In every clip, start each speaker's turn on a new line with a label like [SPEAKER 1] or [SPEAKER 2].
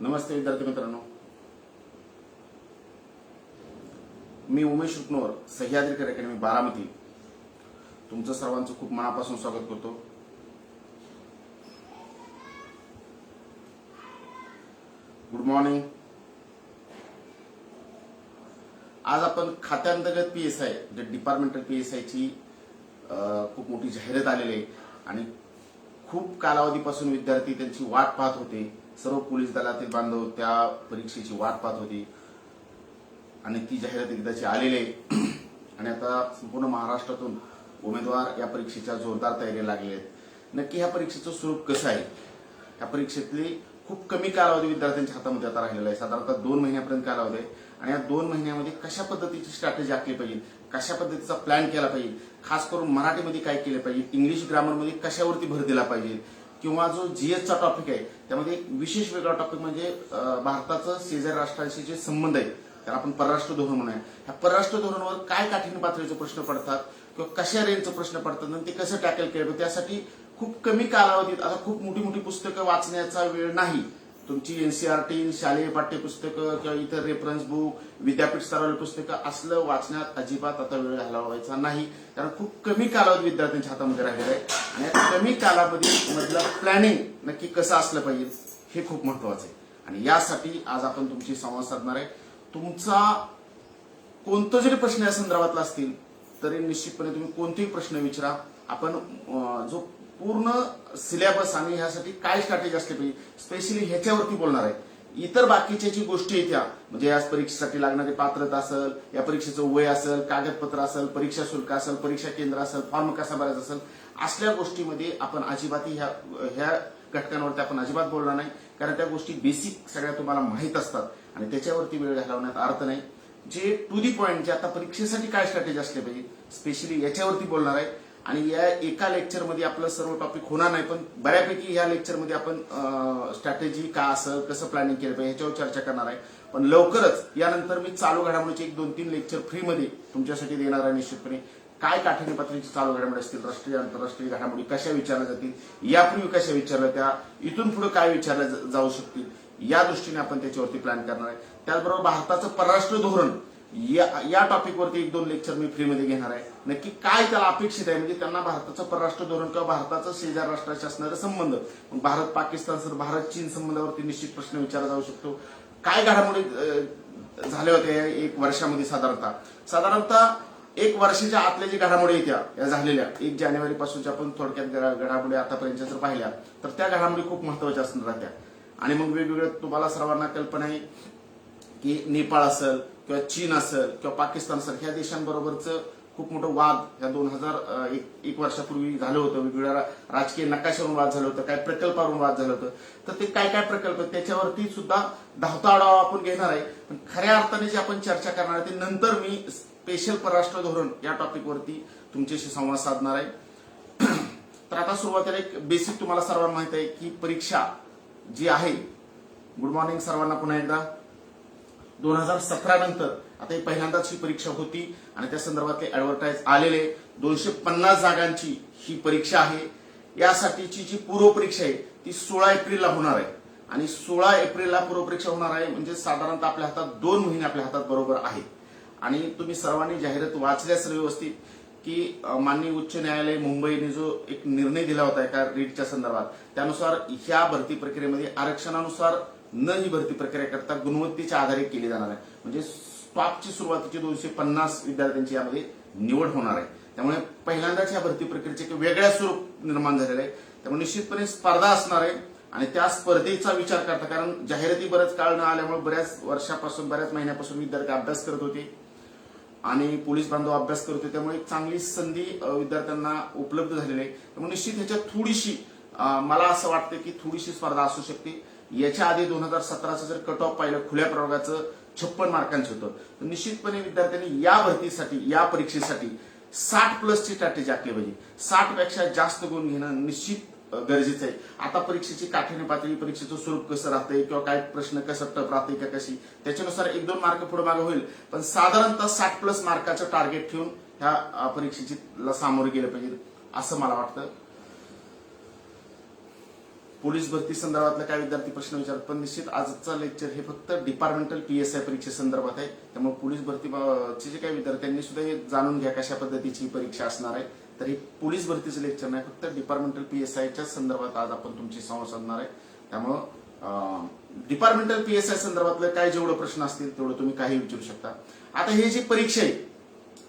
[SPEAKER 1] नमस्ते विद्यार्थी मित्रांनो, मी Umesh Rupanwar, Sahyadri career academy Baramati तुमचं सर्वांचं खूप मनापासून स्वागत करतो। Good morning. आज आपण खात्यांतर्गत पीएसआय म्हणजे डिपार्टमेंटल पीएसआय ची खूप मोठी जाहिरात आलेली आहे आणि खूप कालावधीपासून विद्यार्थी त्यांची वाट पाहत होते। सर्व पोलीस दलातील बांधव त्या परीक्षेची वाट पाहत होते आणि ती जाहिरात एकदाची आलेली आहे आणि आता संपूर्ण महाराष्ट्रातून उमेदवार या परीक्षेच्या जोरदार तयारीला लागले आहेत। नक्की ह्या परीक्षेचं स्वरूप कसं आहे? ह्या परीक्षेतली खूप कमी कालावधी विद्यार्थ्यांच्या हातामध्ये आता राहिलेला आहे, साधारणतः 2 महिन्यापर्यंत कालावधी आहे आणि या 2 महिन्यामध्ये कशा पद्धतीची स्ट्रॅटेजी आखली पाहिजे, कशा पद्धतीचा प्लॅन केला पाहिजे, खास करून मराठीमध्ये काय केलं पाहिजे, इंग्लिश ग्रामरमध्ये कशावरती भर दिला पाहिजे, किंवा जो जीएसचा टॉपिक आहे त्यामध्ये एक विशेष वेगळा टॉपिक म्हणजे भारताचं शेजारी राष्ट्रांशी जे संबंध आहे त्याला आपण परराष्ट्र धोरण म्हणूया। ह्या परराष्ट्र धोरणावर काय काठीण्य पातळीचे प्रश्न पडतात किंवा कशा रेंजचे प्रश्न पडतात आणि ते कसं टॅकल केलं, त्यासाठी खूप कमी कालावधीत आता खूप मोठी मोठी पुस्तकं वाचण्याचा वेळ नाही। तुमची एनसीईआरटी, शालेय पाठ्यपुस्तकं किंवा इतर रेफरन्स बुक, विद्यापीठ स्तरावरील पुस्तकं असलं वाचण्यात अजिबात आता वेळ घालवायचा नाही, कारण खूप कमी कालावधी विद्यार्थ्यांच्या हातामध्ये राहिलेला आहे आणि या कमी कालावधी मधलं प्लॅनिंग नक्की कसं असलं पाहिजे हे खूप महत्वाचं आहे। आणि यासाठी आज आपण तुमची संवाद साधणार आहे। तुमचा कोणता जरी प्रश्न या संदर्भातला असतील तरी निश्चितपणे तुम्ही कोणतेही प्रश्न विचारा। आपण जो पूर्ण सिलेबस आणि ह्यासाठी काय स्ट्रॅटेजी असली पाहिजे स्पेशली ह्याच्यावरती बोलणार आहे। इतर बाकीच्या जी गोष्टी आहेत त्या म्हणजे या परीक्षेसाठी लागणारी पात्रता असेल, या परीक्षेचं वय असेल, कागदपत्र असेल, परीक्षा शुल्क असेल, परीक्षा केंद्र असेल, फॉर्म कसा भरायचा असेल, असल्या गोष्टीमध्ये आपण अजिबात ह्या घटकांवरती आपण अजिबात बोलणार नाही, कारण त्या गोष्टी बेसिक सगळ्या तुम्हाला माहीत असतात आणि त्याच्यावरती वेळ घालवण्यात अर्थ नाही। जे टू दी पॉइंट जे आता परीक्षेसाठी काय स्ट्रॅटेजी असली पाहिजे स्पेशली याच्यावरती बोलणार आहे आणि या एका लेक्चरमध्ये आपलं सर्व टॉपिक होणार नाही, पण बऱ्यापैकी या लेक्चरमध्ये आपण स्ट्रॅटेजी काय असेल, कसं प्लॅनिंग केलं पाहिजे ह्याच्यावर चर्चा करणार आहे। पण लवकरच यानंतर मी चालू घडामोडीचे 1-2-3 लेक्चर फ्रीमध्ये तुमच्यासाठी देणार आहे। निश्चितपणे काय काठीण्य पातळीची चालू घडामोडी असतील, राष्ट्रीय आंतरराष्ट्रीय घडामोडी कशा विचारल्या जातील, यापूर्वी कशा विचारल्या त्या, इथून पुढे काय विचारल्या जाऊ शकतील, या दृष्टीने आपण त्याच्यावरती प्लॅन करणार आहे। त्याचबरोबर भारताचं परराष्ट्र धोरण या टॉपिकवरती 1-2 लेक्चर मी फ्रीमध्ये घेणार आहे। नक्की काय त्याला अपेक्षित आहे, म्हणजे त्यांना भारताचं परराष्ट्र धोरण किंवा भारताचं शेजारी राष्ट्राशी असणारे संबंध, भारत पाकिस्तान सर भारत चीन संबंधावरती निश्चित प्रश्न विचारला जाऊ शकतो। काय घडामोडी झाल्या होत्या 1 वर्षामध्ये, साधारणतः 1 वर्षाच्या आतल्या जी घडामोडी येत्या या झालेल्या 1 जानेवारी पासूनच्या आपण थोडक्यात घडामोडी आतापर्यंत जर पाहिल्या तर त्या घडामोडी खूप महत्वाच्या असणार राहत्या। आणि मग वेगवेगळ्या तुम्हाला सर्वांना कल्पना आहे की नेपाळ असेल किंवा चीन असेल किंवा पाकिस्तान असेल ह्या देशांबरोबरचं खूप मोठं वाद या 2001 वर्षापूर्वी झालं होतं। वेगवेगळ्या राजकीय नकाशावरून वाद झालं होतं, काय प्रकल्पावरून वाद झालं होतं, तर ते काय काय प्रकल्प त्याच्यावरती सुद्धा धावता आढावा आपण घेणार आहे। पण खऱ्या अर्थाने जे आपण चर्चा करणार आहे ते नंतर मी स्पेशल परराष्ट्र धोरण या टॉपिकवरती तुमच्याशी संवाद साधणार आहे। तर आता सुरुवातीला एक बेसिक तुम्हाला सर्वांना माहित आहे की परीक्षा जी आहे, गुड मॉर्निंग सर्वांना पुन्हा एकदा, 2017 नंतर आता ही पहिल्यांदाच ही परीक्षा होती आणि त्या संदर्भातले ऍडव्हर्टाईज आलेले 250 जागांची ही परीक्षा आहे। यासाठीची जी पूर्व परीक्षा आहे ती 16 एप्रिलला होणार आहे आणि 16 एप्रिलला पूर्व परीक्षा होणार आहे, म्हणजे साधारणतः आपल्या हातात 2 महिने आपल्या हातात बरोबर आहेत। आणि तुम्ही सर्वांनी जाहिरात वाचल्यास व्यवस्थित की माननीय उच्च न्यायालय मुंबईने जो एक निर्णय दिला होता एका रीटच्या संदर्भात, त्यानुसार ह्या भरती प्रक्रियेमध्ये आरक्षणानुसार न ही भरती प्रक्रिया करता गुणवत्तेच्या आधारे केली जाणार आहे, म्हणजे स्टॉपची सुरुवातीची 250 विद्यार्थ्यांची यामध्ये निवड होणार आहे। त्यामुळे पहिल्यांदाच या भरती प्रक्रियेचे एक वेगळ्या स्वरूप निर्माण झालेलं आहे। त्यामुळे निश्चितपणे स्पर्धा असणार आहे आणि त्या स्पर्धेचा विचार करता, कारण जाहिराती बरेच काळ न आल्यामुळे बऱ्याच वर्षापासून बऱ्याच महिन्यापासून विद्यार्थी अभ्यास करत होते आणि पोलीस बांधव अभ्यास करत होते, त्यामुळे एक चांगली संधी विद्यार्थ्यांना उपलब्ध झालेली आहे। त्यामुळे निश्चित ह्याच्यात थोडीशी मला असं वाटतं की थोडीशी स्पर्धा असू शकते। याच्या आधी 2017चं जर कट ऑफ पाहिलं खुल्या प्रवर्गाचं 56 मार्कांचं होतं, तर निश्चितपणे विद्यार्थ्यांनी या भरतीसाठी या परीक्षेसाठी 60+ ची स्ट्रॅटेजी आखली पाहिजे। 60 पेक्षा जास्त गुण घेणं निश्चित गरजेचं आहे। आता परीक्षेची काठीण्य पातळी, परीक्षेचं स्वरूप कसं राहतंय किंवा काय प्रश्न कसं टफ राहते का कशी, त्याच्यानुसार 1-2 मार्क पुढे मागे होईल, पण साधारणतः 60+ मार्काचं टार्गेट ठेवून ह्या परीक्षेची सामोरे गेलं पाहिजे असं मला वाटतं। पोलीस भरती संदर्भातले काय विद्यार्थी प्रश्न विचारत, पण निश्चित आजचा लेक्चर हे फक्त डिपार्टमेंटल PSI परीक्षेसंदर्भात आहे. त्यामुळे पोलीस भरतीचे जे काही विद्यार्थ्यांनी सुद्धा हे जाणून घ्या कशा पद्धतीची परीक्षा असणार आहे. तर हे पोलीस भरतीचं लेक्चर नाही, फक्त डिपार्टमेंटल PSIच्या संदर्भात आज आपण तुमची संवाद साधणार आहे. त्यामुळं डिपार्टमेंटल PSI संदर्भातले काय जेवढे प्रश्न असतील तेवढं तुम्ही काही विचारू शकता. आता हे जी परीक्षा आहे,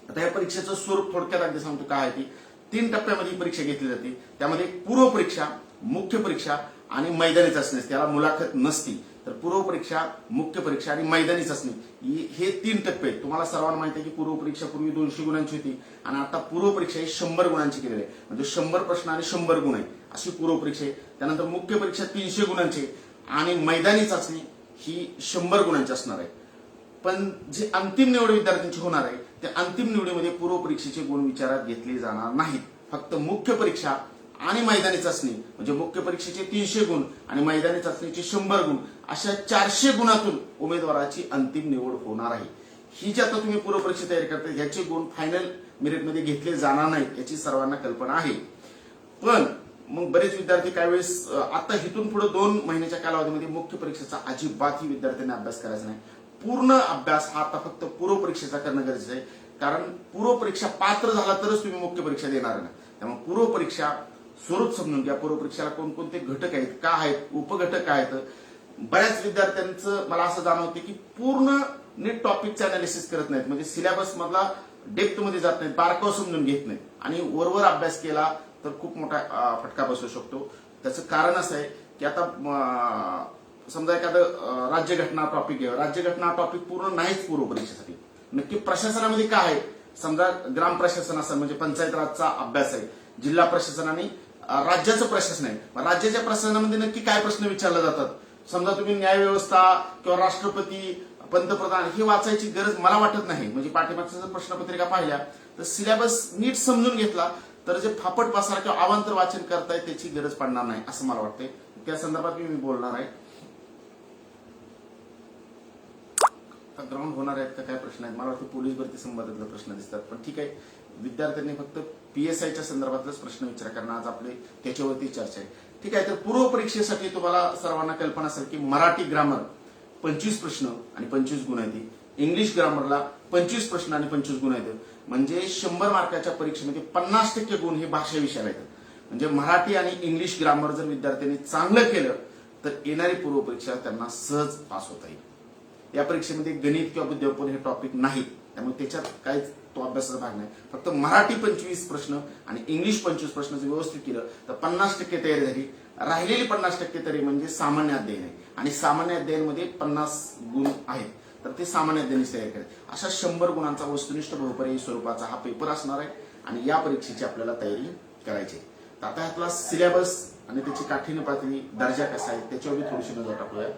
[SPEAKER 1] आता या परीक्षेचं स्वरूप थोडक्यात अगदी सांगतो काय आहे ती. 3 टप्प्यामध्ये ही परीक्षा घेतली जाते. त्यामध्ये पूर्व परीक्षा, मुख्य परीक्षा आणि मैदानी चाचणी असते. त्याला मुलाखत नसती. तर पूर्व परीक्षा, मुख्य परीक्षा आणि मैदानी चाचणी हे 3 टप्पे आहेत. तुम्हाला सर्वांना माहिती आहे की पूर्व परीक्षा पूर्वी 200 गुणांची होती आणि आता पूर्व परीक्षा ही 100 गुणांची केलेली आहे. म्हणजे 100 प्रश्न आणि 100 गुण आहे अशी पूर्व परीक्षा आहे. त्यानंतर मुख्य परीक्षा 300 गुणांची आणि मैदानी चाचणी ही 100 गुणांची असणार आहे. पण जे अंतिम निवड विद्यार्थ्यांची होणार आहे त्या अंतिम निवडीमध्ये पूर्व परीक्षेचे गुण विचारात घेतले जाणार नाहीत. फक्त मुख्य परीक्षा आणि मैदानी चाचणी म्हणजे मुख्य परीक्षेचे 300 गुण आणि मैदानी चाचणीचे 100 गुण अशा 400 गुणातून उमेदवाराची अंतिम निवड होणार आहे. ही जी आता तुम्ही पूर्व परीक्षा तयारी करता याचे गुण फायनल मेरिटमध्ये घेतले जाणार नाहीत याची सर्वांना कल्पना आहे. पण मग बरेच विद्यार्थी काही वेळेस आता इथून पुढे 2 महिन्याच्या कालावधीमध्ये मुख्य परीक्षेचा अजिबातही विद्यार्थ्यांनी अभ्यास करायचा नाही. पूर्ण अभ्यास हा आता फक्त पूर्व परीक्षेचा करणं गरजेचं आहे. कारण पूर्व परीक्षा पात्र झाला तरच तुम्ही मुख्य परीक्षा देणार ना. त्यामुळे पूर्व परीक्षा स्वरूप समजून घ्या. पूर्व परीक्षेला कोणकोणते घटक आहेत, का आहेत, उपघटक काय आहेत. बऱ्याच विद्यार्थ्यांचं मला असं जाणवते की पूर्ण नीट टॉपिकचं अनालिसिस करत नाहीत. म्हणजे सिलेबस मधला डेप्थ मध्ये जात नाहीत, बारकाव समजून घेत नाहीत आणि वरवर अभ्यास केला तर खूप मोठा फटका बसू शकतो. त्याचं कारण असं आहे की आता समजा एखादं राज्यघटना टॉपिक घ्या. राज्यघटना टॉपिक पूर्ण नाहीच पूर्व परीक्षेसाठी. नक्की प्रशासनामध्ये काय आहे, समजा ग्राम प्रशासन असं म्हणजे पंचायत राजचा अभ्यास आहे, जिल्हा प्रशासन आणि राज्याचं प्रशासन आहे. राज्याच्या प्रशासनामध्ये नक्की काय प्रश्न विचारले जातात. समजा तुम्ही न्याय व्यवस्था किंवा राष्ट्रपती, पंतप्रधान हे वाचायची गरज मला वाटत नाही. म्हणजे पाठीमागच्या जर प्रश्नपत्रिका पाहिल्या तर सिलेबस नीट समजून घेतला तर जे फापट पसारा किंवा अवांतर वाचन करताय त्याची गरज पडणार नाही असं मला वाटतंय. त्या संदर्भात मी बोलणार आहे. ग्राउंड होणार आहेत का काय प्रश्न आहेत. मला वाटतं पोलीस भरती संबंधातले प्रश्न दिसतात. पण ठीक आहे, विद्यार्थ्यांनी फक्त PSIच्या संदर्भातलेच प्रश्न विचार कारण आज आपले त्याच्यावरती चर्चा आहे. ठीक आहे, तर पूर्व परीक्षेसाठी तुम्हाला सर्वांना कल्पना असेल की मराठी ग्रामर 25 प्रश्न आणि 25 गुण आहेत. इंग्लिश ग्रामरला 25 प्रश्न आणि 25 गुण आहेत. म्हणजे 100 मार्काच्या परीक्षेमध्ये 50% गुण हे भाषा विषयाला येतात. म्हणजे मराठी आणि इंग्लिश ग्रामर जर विद्यार्थ्यांनी चांगलं केलं तर येणारी पूर्व परीक्षा त्यांना सहज पास होता येईल. या परीक्षेमध्ये गणित किंवा बुद्धिबळ हे टॉपिक नाहीत. त्यामुळे त्याच्यात काहीच तो अभ्यासाचा भाग नाही. फक्त मराठी 25 प्रश्न आणि इंग्लिश 25 प्रश्न जर व्यवस्थित केलं तर 50% तयारी झाली. राहिलेली 50% तयारी म्हणजे सामान्य अध्ययन आहे आणि सामान्य अध्ययनामध्ये 50 गुण आहेत. तर ते सामान्य अध्ययनाची तयारी करायची. अशा 100 गुणांचा वस्तुनिष्ठ बहुपर्यायी स्वरूपाचा हा पेपर असणार आहे आणि या परीक्षेची आपल्याला तयारी करायची. तर आता ह्यातला सिलेबस आणि त्याची काठीण्य पातळी, दर्जा कसा आहे त्याच्यावर थोडीशी नजर टाकूया.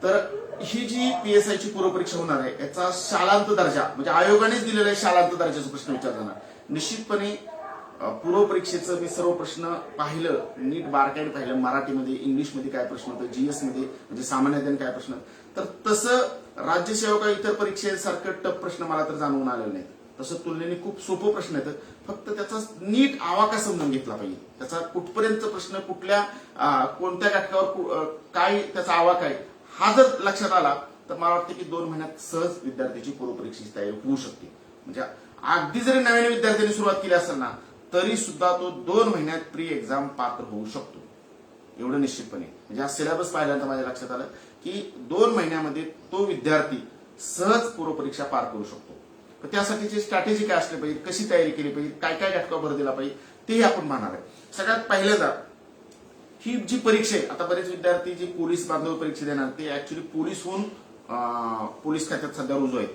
[SPEAKER 1] तर ही जी PSIची पूर्व परीक्षा होणार आहे याचा शालांत दर्जा म्हणजे आयोगानेच दिलेला आहे. शालांत दर्जाचे प्रश्न विचारले जाणार. निश्चितपणे पूर्व परीक्षेचं मी सर्व प्रश्न पाहिलं, नीट बारकाईने पाहिलं. मराठीमध्ये, इंग्लिशमध्ये काय प्रश्न होतं, GS मध्ये म्हणजे सामान्य अध्ययन काय प्रश्न. तर तसं राज्यसेवा इतर परीक्षेसारखं टफ प्रश्न मला तर जाणवून आलेले नाहीत. तसं तुलनेने खूप सोपं प्रश्न येतं. फक्त त्याचा नीट आवाका समजून घेतला पाहिजे. त्याचा कुठपर्यंत प्रश्न, कुठल्या कोणत्या घटकावर काय त्याचा आवाका आहे हा जर लक्षात आला तर मला वाटतं की 2 महिन्यात सहज विद्यार्थ्याची पूर्व परीक्षेची तयारी होऊ शकते. म्हणजे अगदी जरी नव्याने विद्यार्थ्यांनी सुरुवात केली असेल ना तरी सुद्धा तो 2 महिन्यात प्री एक्झाम पात्र होऊ शकतो. एवढं निश्चितपणे. म्हणजे हा सिलेबस पाहिल्यानंतर माझ्या लक्षात आलं की 2 महिन्यामध्ये तो विद्यार्थी सहज पूर्व परीक्षा पार करू शकतो. तर त्यासाठीची स्ट्रॅटेजी काय असली पाहिजे, कशी तयारी केली पाहिजे, काय काय घटकावर भर दिला पाहिजे तेही आपण पाहणार आहे. सगळ्यात पहिल्यांदा ही जी परीक्षा आहे, आता बरेच विद्यार्थी जे पोलीस बांधव परीक्षा देणार ते ऍक्च्युली पोलीस होऊन पोलीस खात्यात सध्या रुजू आहेत.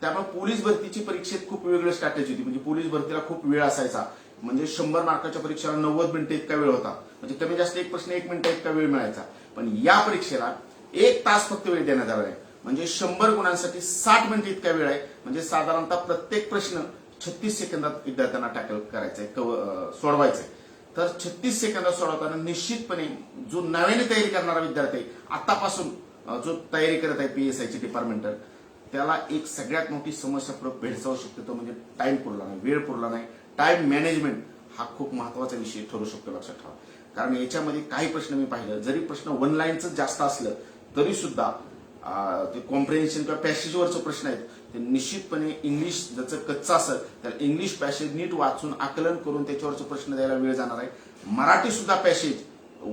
[SPEAKER 1] त्यामुळे पोलीस भरतीची परीक्षेत खूप वेगळी स्ट्रॅटेजी होती. म्हणजे पोलीस भरतीला खूप वेळ असायचा. म्हणजे 100 मार्काच्या परीक्षेला 90 मिनिटं इतका वेळ होता. म्हणजे कमी जास्त एक प्रश्न 1 मिनिट इतका वेळ मिळायचा. पण या परीक्षेला 1 तास फक्त वेळ देण्यात आला आहे. म्हणजे 100 गुणांसाठी 60 मिनिटं इतका वेळ आहे. म्हणजे साधारणतः प्रत्येक प्रश्न 36 सेकंदात विद्यार्थ्यांना टॅकल करायचा आहे, सोडवायचा आहे. तर 36 सेकंदात सोडवताना निश्चितपणे जो नव्याने तयारी करणारा विद्यार्थी आहे, आतापासून जो तयारी करत आहे PSIची डिपार्टमेंटल, त्याला एक सगळ्यात मोठी समस्या पुढे भेडसावू शकते. तो म्हणजे टाइम पुरला नाही, वेळ पुरला नाही. टाइम मॅनेजमेंट हा खूप महत्वाचा विषय ठरू शकतो, लक्षात ठेवा. कारण याच्यामध्ये काही प्रश्न मी पाहिलं, जरी प्रश्न वन लाईनचं जास्त असलं तरी सुद्धा ते कॉम्प्रिहेन्शन किंवा पॅसेजवरचे प्रश्न आहेत ते निश्चितपणे इंग्लिश ज्याचं कच्चं असेल तर इंग्लिश पॅसेज नीट वाचून आकलन करून त्याच्यावरचे प्रश्न द्यायला वेळ जाणार आहे. मराठी सुद्धा पॅसेज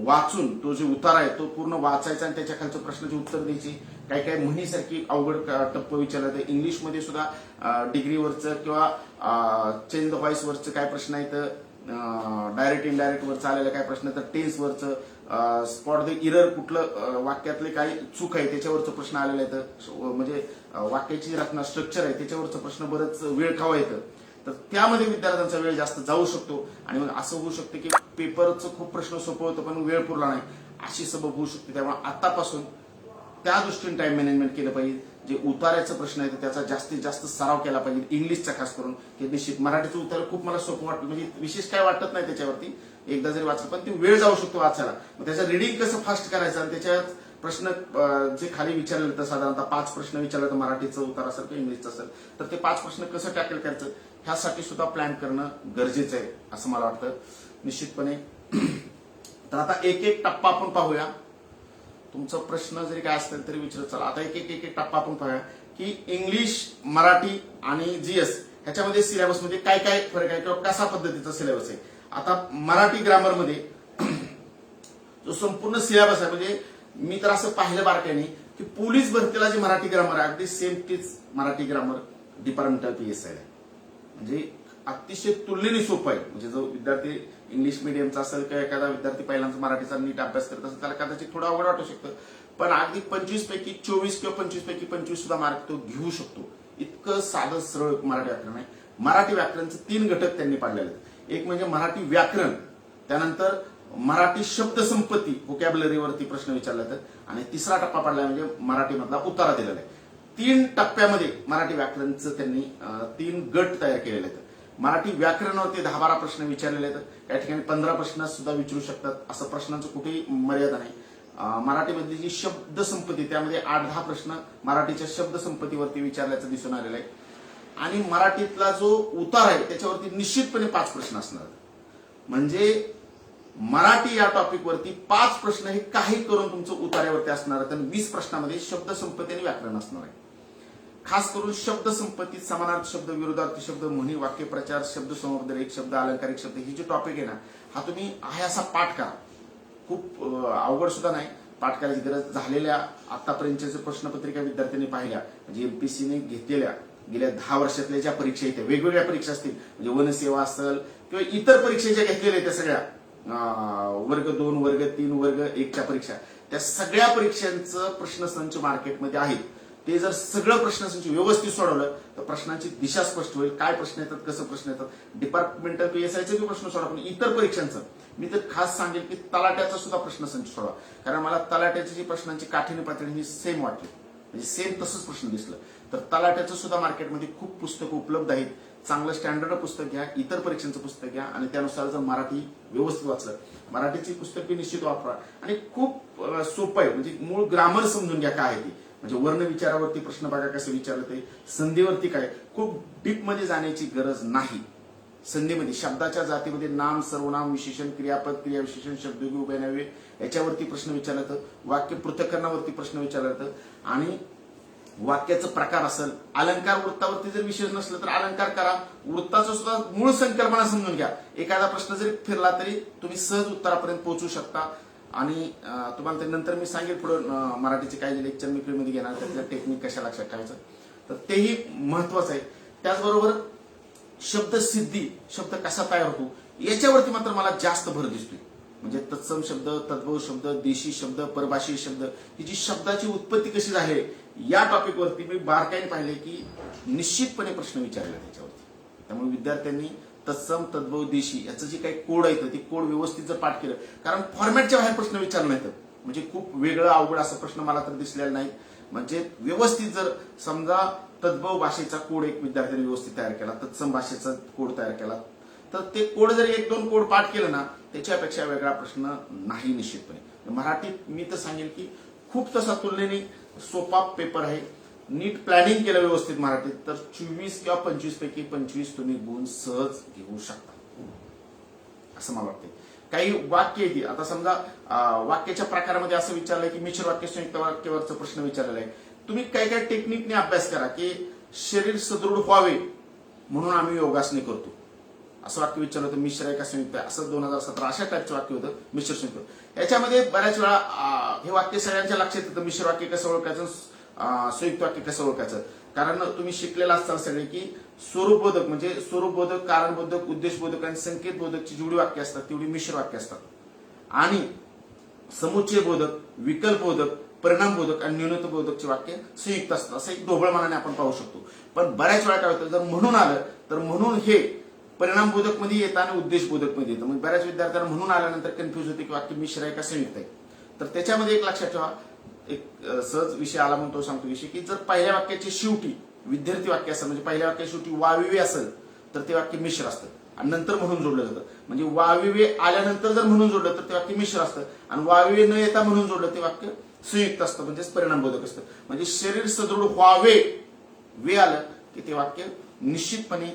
[SPEAKER 1] वाचून तो जो उतारा आहे तो पूर्ण वाचायचा आणि त्याच्या खालच्या प्रश्नाची उत्तर द्यायची. काही काही म्हणीसारखी अवघड टप्प विचारला तर इंग्लिशमध्ये सुद्धा डिग्रीवरचं किंवा चेंज द व्हॉइस वरचं काय प्रश्न आहेत, डायरेक्ट इनडायरेक्ट वरचं आलेलं काय प्रश्न, तर टेन्स वरचं, स्पॉट द इरर कुठलं वाक्यातले काही चूक आहे त्याच्यावरचं प्रश्न आलेला आहे, म्हणजे वाक्याची रचना स्ट्रक्चर आहे त्याच्यावरचं प्रश्न बरंच वेळ खावा येतं. तर त्यामध्ये विद्यार्थ्यांचा वेळ जास्त जाऊ शकतो आणि मग असं होऊ शकतं की पेपरचं खूप प्रश्न सोपं होतं पण वेळ पुरला नाही अशी सबब होऊ शकते. त्यामुळे आतापासून त्या दृष्टीने टाइम मॅनेजमेंट केलं पाहिजे. जे उतार्याचा प्रश्न आहे त्याचा जास्तीत जास्त सराव केला पाहिजे इंग्लिशचा खास करून. हे निश्चित मराठीचं उत्तर खूप मला सोपं वाटलं, म्हणजे विशेष काय वाटत नाही त्याच्यावरती, एकदा जरी वाचलं पण ती वेळ जाऊ शकतो वाचायला. मग त्याचं रिडिंग कसं फास्ट करायचं आणि त्याच्यात प्रश्न जे खाली विचारले तर साधारणतः 5 प्रश्न विचारले तर मराठीचं उत्तर असेल किंवा इंग्लिशचं असेल तर ते 5 प्रश्न कसं टॅकल करायचं ह्यासाठी सुद्धा प्लॅन करणं गरजेचं आहे असं मला वाटतं निश्चितपणे. तर आता एक एक टप्पा आपण पाहूया. तुमचा प्रश्न जरी काय असतील तरी विचारत चला. आता एक एक टप्पा आपण पाहूया की इंग्लिश, मराठी आणि जीएस ह्याच्यामध्ये सिलेबसमध्ये काय काय फरक आहे किंवा कशा पद्धतीचा सिलेबस आहे. आता मराठी ग्रामरमध्ये जो संपूर्ण सिलेबस आहे, म्हणजे मी तर असं पाहिलं बारकाईने की पोलीस भरतीला जी मराठी ग्रामर आहे अगदी सेम तीच मराठी ग्रामर डिपार्टमेंटल पीएसआय आहे. म्हणजे अतिशय तुलनेने सोपं आहे. म्हणजे जो विद्यार्थी इंग्लिश मिडियमचा असेल किंवा एखादा विद्यार्थी पहिल्यांदा मराठीचा नीट अभ्यास करत असेल त्याला कदाचित थोडं अवघड वाटू शकतं, पण अगदी 25 पैकी 24 किंवा 25 पैकी 25 सुद्धा मार्क तो घेऊ शकतो. इतकं साधं सरळ मराठी व्याकरण आहे. मराठी व्याकरणचे 3 घटक त्यांनी पाडलेले आहेत. एक म्हणजे मराठी व्याकरण, त्यानंतर मराठी शब्दसंपत्ती व्होकॅब्युलरीवरती प्रश्न विचारले जातात आणि तिसरा टप्पा पडला म्हणजे मराठीमधला उतारा दिलेला आहे. 3 टप्प्यामध्ये मराठी व्याकरणचं त्यांनी 3 गट तयार केलेले आहेत. मराठी व्याकरणावरती 10-12 प्रश्न विचारलेले आहेत. काही ठिकाणी 15 प्रश्न सुद्धा विचारू शकतात, असं प्रश्नांचं कुठेही मर्यादा नाही. मराठीमधली जी शब्दसंपत्ती त्यामध्ये 8-10 प्रश्न मराठीच्या शब्दसंपत्तीवरती विचारल्याचं दिसून आलेलं आहे. आणि मराठीतला जो उतार आहे त्याच्यावरती निश्चितपणे 5 प्रश्न असणार. म्हणजे मराठी या टॉपिक वरती 5 प्रश्न हे काही करून तुमचं उतार्यावरती असणार आहे. 20 प्रश्नामध्ये शब्दसंपत्ती आणि व्याकरण असणार आहे. खास करून शब्दसंपत्तीत समानार्थी शब्द, विरोधार्थी शब्द, म्हणी, वाक्यप्रचार, शब्द समुपदेशक शब्द, अलंकारिक शब्द ही जी टॉपिक आहे ना हा तुम्ही आहे असा पाठ करा. खूप अवघड सुद्धा नाही, पाठ करायची गरज. झालेल्या आतापर्यंतच्या प्रश्नपत्रिका विद्यार्थ्यांनी पाहिल्या म्हणजे एमपीसीने घेतलेल्या गेल्या 10 वर्षातल्या ज्या परीक्षा आहेत वेगवेगळ्या परीक्षा असतील म्हणजे वनसेवा असेल किंवा इतर परीक्षा ज्या घेतलेल्या आहेत त्या सगळ्या वर्ग 2, वर्ग 3, वर्ग 1च्या परीक्षा त्या सगळ्या परीक्षांचं प्रश्नसंच मार्केटमध्ये आहेत. ते जर सगळं प्रश्नसंच व्यवस्थित सोडवलं तर प्रश्नांची दिशा स्पष्ट होईल. काय प्रश्न येतात, कसं प्रश्न येतात, डिपार्टमेंटल पीएसआयचे बी प्रश्न सोडा, पण इतर परीक्षांचं मी तर खास सांगेल की तलाट्याचा सुद्धा प्रश्नसंच सोडवा. कारण मला तलाट्याची जी प्रश्नांची काठीणी पातळी ही सेम वाटली, म्हणजे सेम तसंच प्रश्न दिसलं. तर तलाट्याचं सुद्धा मार्केटमध्ये खूप पुस्तकं उपलब्ध आहेत. चांगलं स्टँडर्ड पुस्तक घ्या, इतर परीक्षांचं पुस्तक घ्या आणि त्यानुसार जर मराठी व्यवस्थित वाचलं मराठीची पुस्तके निश्चित वापरा. आणि खूप सोपं आहे, म्हणजे मूळ ग्रामर समजून घ्या काय आहे ती. म्हणजे वर्ण विचारावरती प्रश्न बघा कसं विचारलं ते, संधीवरती काय, खूप डीप मध्ये जाण्याची गरज नाही. संधीमध्ये शब्दाच्या जातीमध्ये नाम, सर्वनाम, विशेषण, क्रियापद, क्रियाविशेषण, शब्दयोगी, उभयनव्य याच्यावरती प्रश्न विचारला जातं. वाक्य पृथक्करणावरती प्रश्न विचारला जातं आणि वाक्याचा प्रकार असेल, अलंकार वृत्तावरती जर विशेष नसलं तर अलंकार करा. वृत्ताचं सुद्धा मूळ संकल्पना समजून घ्या. एखादा प्रश्न जरी फिरला तरी तुम्ही सहज उत्तरापर्यंत पोहोचू शकता. आणि तुम्हाला ते नंतर मी सांगेल पुढे मराठीचे काही लेक्चर मी फ्रीमध्ये घेणार त्यातल्या टेक्निक कशा लक्षात ठेवायचं तर तेही महत्वाचं आहे. त्याचबरोबर शब्दसिद्धी, शब्द कसा तयार होतो याच्यावरती मात्र मला जास्त भर दिसतोय. म्हणजे तत्सम शब्द, तद्भव शब्द, देशी शब्द, परभाषी शब्द ही जी शब्दाची उत्पत्ती कशी झाली या टॉपिक वरती मी बारकाईने पाहिले की निश्चितपणे प्रश्न विचारले त्याच्यावरती. त्यामुळे विद्यार्थ्यांनी तत्सम, तद्भव, देशी याचं जे काही कोड आहे ते कोड व्यवस्थित जर पाठ केलं, कारण फॉर्मॅटच्या बाहेर प्रश्न विचारले नाहीत. म्हणजे खूप वेगळं अवघड असं प्रश्न मला तर दिसलेला नाही. म्हणजे व्यवस्थित जर समजा तद्भव भाषेचा कोड एक विद्यार्थ्यांनी व्यवस्थित तयार केला, तत्सम भाषेचा कोड तयार केला तर ते कोड जर 1-2 कोड पाठ केलं ना त्याच्यापेक्षा वेगळा प्रश्न नाही निश्चितपणे. मराठीत मी तर सांगेल की खूप तसा तुलनेने सोपा पेपर आहे. नीट प्लॅनिंग केलं व्यवस्थित मराठीत तर 24 किंवा 25 पैकी 25 तुम्ही गुण सहज घेऊ शकता असं मला वाटतं. काही वाक्य येते. आता समजा वाक्याच्या प्रकारामध्ये असं विचारलंय की मिश्र वाक्य संयुक्त वाक्यावरचा प्रश्न विचारलेला आहे. तुम्ही काही काही टेक्निकने अभ्यास करा की शरीर सदृढ व्हावे म्हणून आम्ही योगासने करतो, असं वाक्य विचारलं होतं. मिश्र आहे का संयुक्त आहे, असं 2017 अशा टाईपचं वाक्य होतं मिश्र संयुक्त. याच्यामध्ये बऱ्याच वेळा हे वाक्य सगळ्यांच्या लक्षात येतं, मिश्र वाक्य कसं ओळखायचं, संयुक्त वाक्य कसं ओळखायचं. कारण तुम्ही शिकलेला असताल सगळे की स्वरूपबोधक म्हणजे स्वरूपबोधक, कारणबोधक, उद्देशबोधक आणि संकेतबोधकची जेवढी वाक्य असतात तेवढी मिश्र वाक्य असतात. आणि समुच्चय बोधक, विकल्प बोधक, परिणाम बोधक आणि न्यूनता बोधकचे वाक्य संयुक्त असतात. असं एक ढोबळमानाने आपण पाहू शकतो. पण बऱ्याच वेळा काय होतं, जर म्हणून आलं तर म्हणून हे परिणाम बोधक मध्ये येतं आणि उद्देश बोधक मध्ये येतं. मग बऱ्याच विद्यार्थ्यांना म्हणून आल्यानंतर कन्फ्युज होते की वाक्य मिश्र आहे का संयुक्त आहे. तर त्याच्यामध्ये एक लक्षात ठेवा, एक सहज विषय आला म्हणून तो सांगतो विषय की जर पहिल्या वाक्याच्या शेवटी विद्यार्थी वाक्य असेल, म्हणजे पहिल्या वाक्याच्या शेवटी वाविवे असेल तर ते वाक्य मिश्र असतं आणि नंतर म्हणून जोडलं जातं. म्हणजे वाविवे आल्यानंतर जर म्हणून जोडलं तर ते वाक्य मिश्र असतं आणि वाविवे न येता म्हणून जोडलं ते वाक्य संयुक्त असतं, म्हणजेच परिणामबोधक असतं. म्हणजे शरीर सदृढ व्हावे, वे आलं की ते वाक्य निश्चितपणे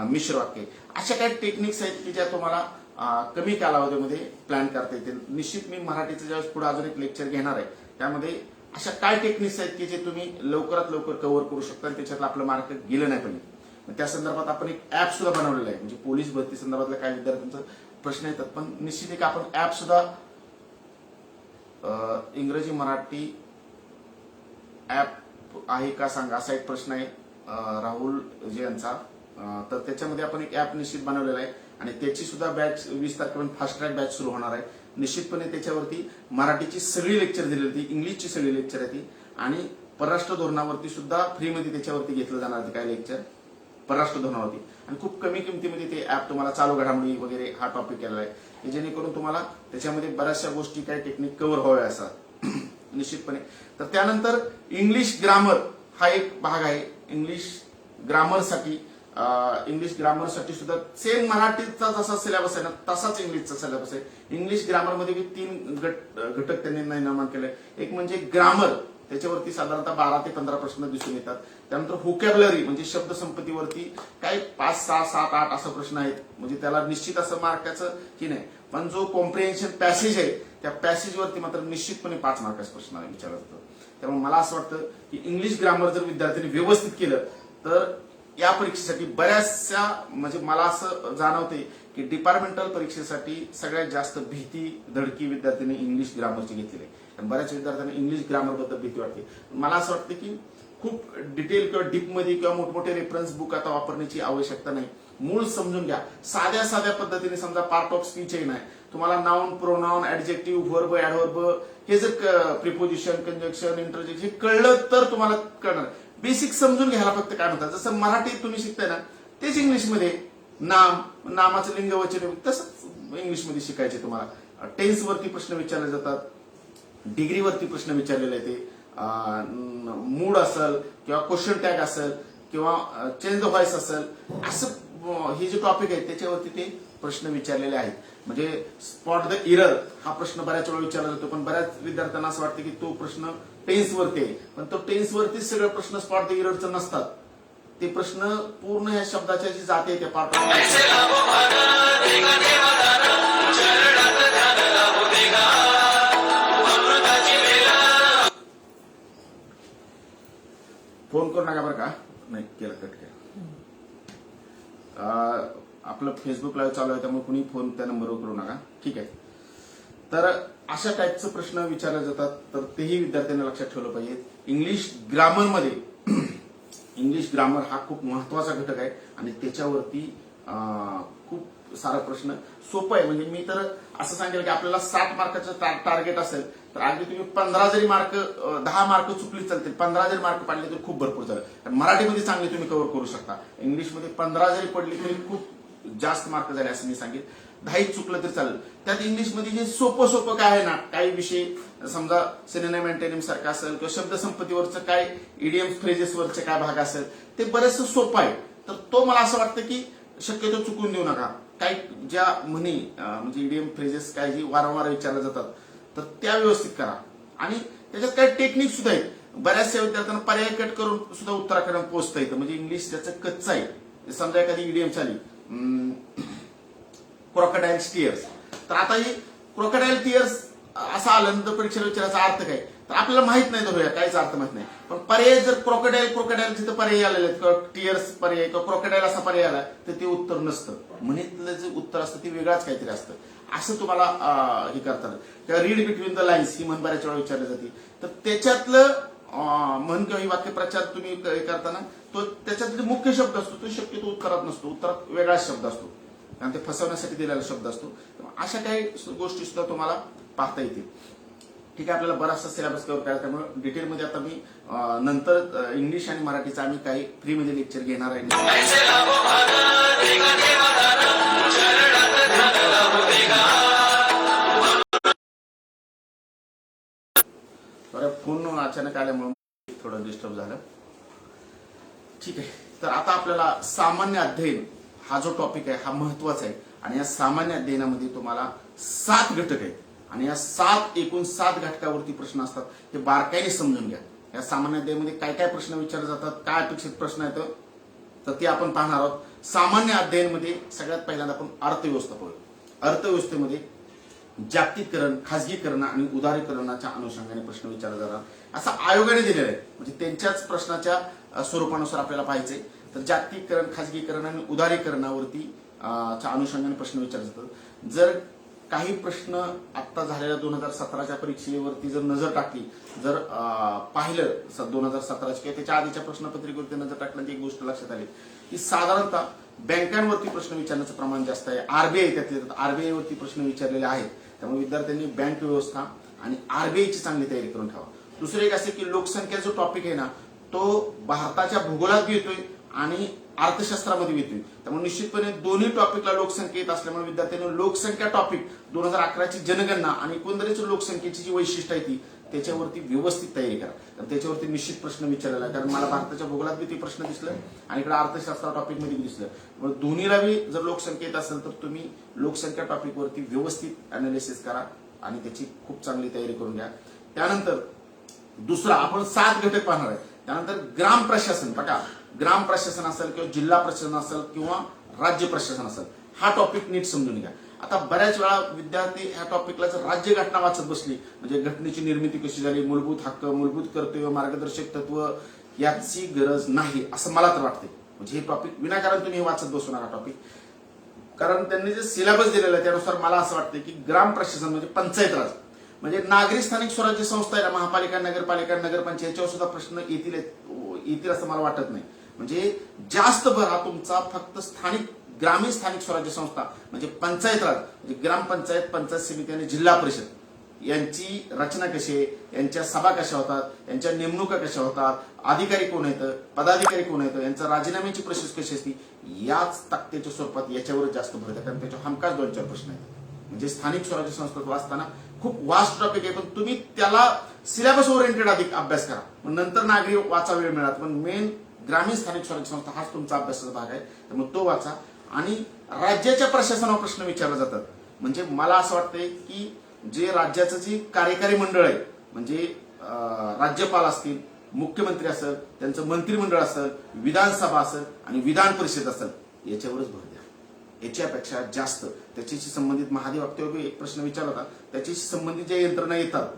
[SPEAKER 1] मिश्र वाक्य. अशा काही टेक्निक्स आहेत की ज्या तुम्हाला कमी कालावधीमध्ये प्लॅन करता येतील. निश्चित मी मराठीचं ज्यावेळेस पुढे अजून एक लेक्चर घेणार आहे त्यामध्ये अशा काय टेक्निक्स आहेत की जे तुम्ही लवकरात लवकर कव्हर करू शकता आणि त्याच्यातलं आपलं मार्क गेलं नाही पाहिजे. त्या संदर्भात आपण एक ऍप सुद्धा बनवलेलं आहे. म्हणजे पोलीस भरती संदर्भातल्या काही विद्यार्थ्यांचा प्रश्न येतात, पण निश्चित एक आपण ऍप सुद्धा इंग्रजी मराठी ऍप आहे का सांगा असा एक प्रश्न आहे राहुल जी यांचा. तर त्याच्यामध्ये आपण एक ऍप निश्चित बनवलेला आहे आणि त्याची सुद्धा बॅच 20 तारखेपर्यंत फास्ट ट्रॅक बॅच सुरू होणार आहे. निश्चितपणे त्याच्यावरती मराठीची सगळी लेक्चर दिलेली होती, इंग्लिशची सगळी लेक्चर आहे ती, आणि परराष्ट्र धोरणावरती सुद्धा फ्रीमध्ये त्याच्यावरती घेतलं जाणार आहे काय लेक्चर परराष्ट्र धोरणावरती. आणि खूप कमी किमतीमध्ये ते ऍप तुम्हाला चालू घडामोडी वगैरे हा टॉपिक केलेला आहे की जेणेकरून तुम्हाला त्याच्यामध्ये बऱ्याचशा गोष्टी काय टेक्निक कव्हर व्हाव्या असतात निश्चितपणे. तर त्यानंतर इंग्लिश ग्रामर हा एक भाग आहे. इंग्लिश ग्रामरसाठी सुद्धा सेम मराठीचा जसा सिलेबस आहे ना तसाच इंग्लिशचा सिलेबस आहे. इंग्लिश ग्रामर मध्ये 3 घटक त्यांनी निर्माण केले. एक म्हणजे ग्रामर, त्याच्यावरती साधारणतः 12 ते 15 प्रश्न दिसून येतात. त्यानंतर व्होकॅब्युलरी म्हणजे शब्दसंपत्तीवरती काय 5, 6, 7, 8 असं प्रश्न आहेत. म्हणजे त्याला निश्चित असं मार्काचं की नाही, पण जो कॉम्प्रिहेन्शन पॅसेज आहे त्या पॅसेजवरती मात्र निश्चितपणे 5 मार्काचा प्रश्न विचारला जातो. त्यामुळे मला असं वाटतं की इंग्लिश ग्रामर जर विद्यार्थ्यांनी व्यवस्थित केलं तर या परीक्षेसाठी बऱ्याचशा म्हणजे मला असं जाणवते की डिपार्टमेंटल परीक्षेसाठी सगळ्यात जास्त भीती धडकी विद्यार्थ्यांनी इंग्लिश ग्रामरची घेतलेली आहे. कारण बऱ्याच विद्यार्थ्यांना इंग्लिश ग्रामर बद्दल भीती वाटते. मला असं वाटतं की खूप डिटेल किंवा डीप मध्ये किंवा मोठमोठे रेफरन्स बुक आता वापरण्याची आवश्यकता नाही. मूळ समजून घ्या. साध्या साध्या पद्धतीने समजा पार्ट ऑफ स्पीच आहे नाही, तुम्हाला noun, pronoun, adjective, verb, adverb हे जर प्रिपोजिशन, कंजक्शन, इंटरजेक्शन हे कळलं तर तुम्हाला कळणार. बेसिक समजून घ्यायला फक्त काय म्हणतात. जसं मराठी तुम्ही शिकताय ना तेच इंग्लिशमध्ये नाम, नामाचं लिंग वचन तसंच इंग्लिशमध्ये शिकायचे तुम्हाला. टेन्स वरती प्रश्न विचारले जातात, डिग्रीवरती प्रश्न विचारलेले आहे ते, मूड असेल किंवा क्वेश्चन टॅग असेल किंवा चेंज द व्हॉइस असेल, असं हे जे टॉपिक आहे त्याच्यावरती ते प्रश्न विचारलेले आहेत. म्हणजे स्पॉट द इरर हा प्रश्न बऱ्याच वेळा विचारला जातो, पण बऱ्याच विद्यार्थ्यांना असं वाटतं की तो प्रश्न टेन्सवरती आहे, पण तो टेन्सवरतीच सगळे प्रश्न स्पॉट द इररचं नसतात. ते प्रश्न पूर्ण ह्या शब्दाच्या जी जाते त्या पार्ट फोन करू नका बरं का. नाही केलं, कट केलं. आपलं फेसबुक लाईव्ह चालू आहे त्यामुळे कुणी फोन त्या नंबरवर करू नका, ठीक आहे. तर अशा टाईपचे प्रश्न विचारले जातात, तर तेही विद्यार्थ्यांना लक्षात ठेवलं पाहिजे. इंग्लिश ग्रामर हा खूप महत्वाचा घटक आहे आणि त्याच्यावरती खूप सारा प्रश्न सोपं आहे. म्हणजे मी तर असं सांगेल की आपल्याला 60 मार्काचं टार्गेट असेल तर अगदी तुम्ही 15 जरी मार्क 10 मार्क चुकली चालतील, 15 जरी मार्क पाडले तर खूप भरपूर झालं. कारण मराठीमध्ये चांगली तुम्ही कव्हर करू शकता. इंग्लिशमध्ये 15 जरी पडली तरी खूप जास्त मार्क झाले असं मी सांगेल. 10 चुकलं तरी चालेल. त्यात इंग्लिशमध्ये जे सोपं काय आहे ना, काही विषय समजा सिनोनिम अँटोनिम सारखं असेल किंवा शब्दसंपत्तीवरचं काय इडियम फ्रेजेसवरचे काय भाग असेल ते बरेचसं सोपं आहे. तर तो मला असं वाटतं की शक्यतो चुकून देऊ नका. काही ज्या म्हणी म्हणजे इडियम फ्रेजेस काय जी वारंवार विचारल्या जातात तर त्या व्यवस्थित करा. आणि त्याच्यात काही टेक्निक सुद्धा आहेत. बऱ्याचशा विद्यार्थ्यांना पर्याय कट करून सुद्धा उत्तराकडे पोहोचता येतं. म्हणजे इंग्लिश त्याचं कच्चं आहे. समजा एखादी इडियम चाली क्रोकोडाईल स्टीयर्स, तर आता ही क्रोकोडाईल टिअर्स असा आलं तर परीक्षेला विचारायचा अर्थ काय, तर आपल्याला माहित नाही तो काहीच अर्थ माहित नाही. पण पर्याय जर क्रोकोडाईल जिथं पर्याय आलेले किंवा टिअर्स पर्याय किंवा क्रोकोडाईल असा पर्याय आला तर ते उत्तर नसतं. म्हणीतलं जे उत्तर असतं ते वेगळाच काहीतरी असतं असं तुम्हाला हे करतात. किंवा रीड बिटवीन द लाईन्स ही म्हण बऱ्याच वेळा विचारली जाते. तर त्याच्यातलं म्हण किंवा ही वाक्यप्रचार तुम्ही करताना तो त्याच्यात मुख्य शब्द असतो तो शक्यतो उत्तरात नसतो, उत्तरात वेगळाच शब्द असतो कारण ते फसवण्यासाठी दिलेला शब्द असतो. अशा काही गोष्टी सुद्धा तुम्हाला पाहता येतील. ठीक आहे, आपल्याला बराचसा सिलेबस कव्हर करायचा त्यामुळे डिटेलमध्ये आता मी नंतर इंग्लिश आणि मराठीचा आम्ही काही फ्रीमध्ये लेक्चर घेणार आहे. फोन अचानक आल्यामुळे थोडं डिस्टर्ब झालं. ठीक आहे, तर आता आपल्याला सामान्य अध्ययन हा जो टॉपिक आहे हा महत्वाचा आहे आणि या सामान्य अध्ययनामध्ये तुम्हाला 7 घटक आहेत आणि या एकूण 7 घटकावरती प्रश्न असतात. हे बारकाईने समजून घ्या. या सामान्य अध्ययनामध्ये काय काय प्रश्न विचारले जातात, काय अपेक्षित प्रश्न आहेत तर ते आपण पाहणार आहोत. सामान्य अध्ययनामध्ये सगळ्यात पहिल्यांदा आपण अर्थव्यवस्था पाहू. अर्थव्यवस्थेमध्ये जागतिकीकरण, खाजगीकरण आणि उदारीकरणाच्या अनुषंगाने प्रश्न विचारले जातात असं आयोगाने दिलेलं आहे. म्हणजे त्यांच्याच प्रश्नाच्या स्वरूपानुसार आपल्याला पाहायचे. तर जागतिकीकरण, खाजगीकरण आणि उदारीकरणावरती च्या अनुषंगाने प्रश्न विचारले जातात. जर काही प्रश्न आता झालेल्या 2017च्या परीक्षेवरती जर नजर टाकली, जर पाहिलं 2017च्या किंवा त्याच्या आधीच्या प्रश्नपत्रिकेवरती नजर टाकल्यानंतर एक गोष्ट लक्षात आली की साधारणतः बँकांवरती प्रश्न विचारण्याचं प्रमाण जास्त आहे. आरबीआय त्यातले आरबीआय वरती प्रश्न विचारलेले आहेत. त्यामुळे विद्यार्थ्यांनी बँक व्यवस्था आणि आरबीआयची चांगली तयारी करून ठेवा. दुसरं एक असे की लोकसंख्या जो टॉपिक आहे ना तो भारताच्या भूगोलात येतोय आणि अर्थशास्त्रामध्ये येतोय. त्यामुळे निश्चितपणे दोन्ही टॉपिकला लोकसंख्या येत असल्यामुळे विद्यार्थ्यांनी लोकसंख्या टॉपिक 2011ची जनगणना आणि एकंदरीत लोकसंख्येची जी वैशिष्ट्य आहे ती त्याच्यावरती व्यवस्थित तयारी करा. तर त्याच्यावरती निश्चित प्रश्न विचारलेला कारण मला भारताच्या भूगोलात बी ते प्रश्न दिसलं आणि इकडे अर्थशास्त्र टॉपिक मध्ये दिसलं. मग दोन्हीला बी जर लोकसंख्या येत असेल तर तुम्ही लोकसंख्या टॉपिक वरती व्यवस्थित अनालिसिस करा आणि त्याची खूप चांगली तयारी करून घ्या. त्यानंतर दुसरा आपण 7 घटक पाहणार आहे. त्यानंतर ग्राम प्रशासन, बघा ग्राम प्रशासन असेल किंवा जिल्हा प्रशासन असेल किंवा राज्य प्रशासन असेल हा टॉपिक नीट समजून घ्या. आता बऱ्याच वेळा विद्यार्थी ह्या टॉपिकला जर राज्यघटना वाचत बसली म्हणजे घटनेची निर्मिती कशी झाली, मूलभूत हक्क, मूलभूत कर्तव्य, मार्गदर्शक तत्व याची गरज नाही असं मला तर वाटते. म्हणजे हे टॉपिक विनाकारण तुम्ही हे वाचत बसू नका टॉपिक. कारण त्यांनी जे सिलेबस दिलेला आहे त्यानुसार मला असं वाटतं की ग्राम प्रशासन म्हणजे पंचायत राज म्हणजे नागरी स्थानिक स्वराज्य संस्था आहे ना, महापालिका, नगरपालिका, नगरपंचायत याच्यावर सुद्धा प्रश्न येतील असं मला वाटत नाही. म्हणजे जास्त भर हा तुमचा फक्त ग्रामीण स्थानिक स्वराज्य संस्था म्हणजे पंचायत राज म्हणजे ग्रामपंचायत, पंचायत समिती आणि जिल्हा परिषद यांची रचना कशी आहे, यांच्या सभा कशा होतात, यांच्या नेमणुका कशा होतात, अधिकारी कोण आहेत, पदाधिकारी कोण आहेत, यांच्या राजीनाम्याची प्रोसेस कशी असते याच तक्त्याच्या स्वरूपात याच्यावर जास्त भर द्या. कारण त्याच्यावर हमखास 2-4 प्रश्न आहेत. म्हणजे स्थानिक स्वराज्य संस्था वाचताना खूप वास्ट टॉपिक आहे पण तुम्ही त्याला सिलेबस ओरिएंटेड अधिक अभ्यास करा. नंतर नागरी वाचा वेळ मिळाला पण मेन ग्रामीण स्थानिक स्वराज्य संस्था हाच तुमचा अभ्यासाचा भाग आहे त्यामुळे तो वाचा. आणि राज्याच्या प्रशासनावर प्रश्न विचारले जातात. म्हणजे मला असं वाटतंय की जे राज्याचं जी कार्यकारी मंडळ आहे म्हणजे राज्यपाल असतील, मुख्यमंत्री असेल, त्यांचं मंत्रिमंडळ असेल, विधानसभा असेल आणि विधान परिषद असेल याच्यावरच भर द्या. याच्यापेक्षा जास्त त्याच्याशी संबंधित महाधिवक्त्यावर एक प्रश्न विचारला होता, त्याच्याशी संबंधित ज्या यंत्रणा येतात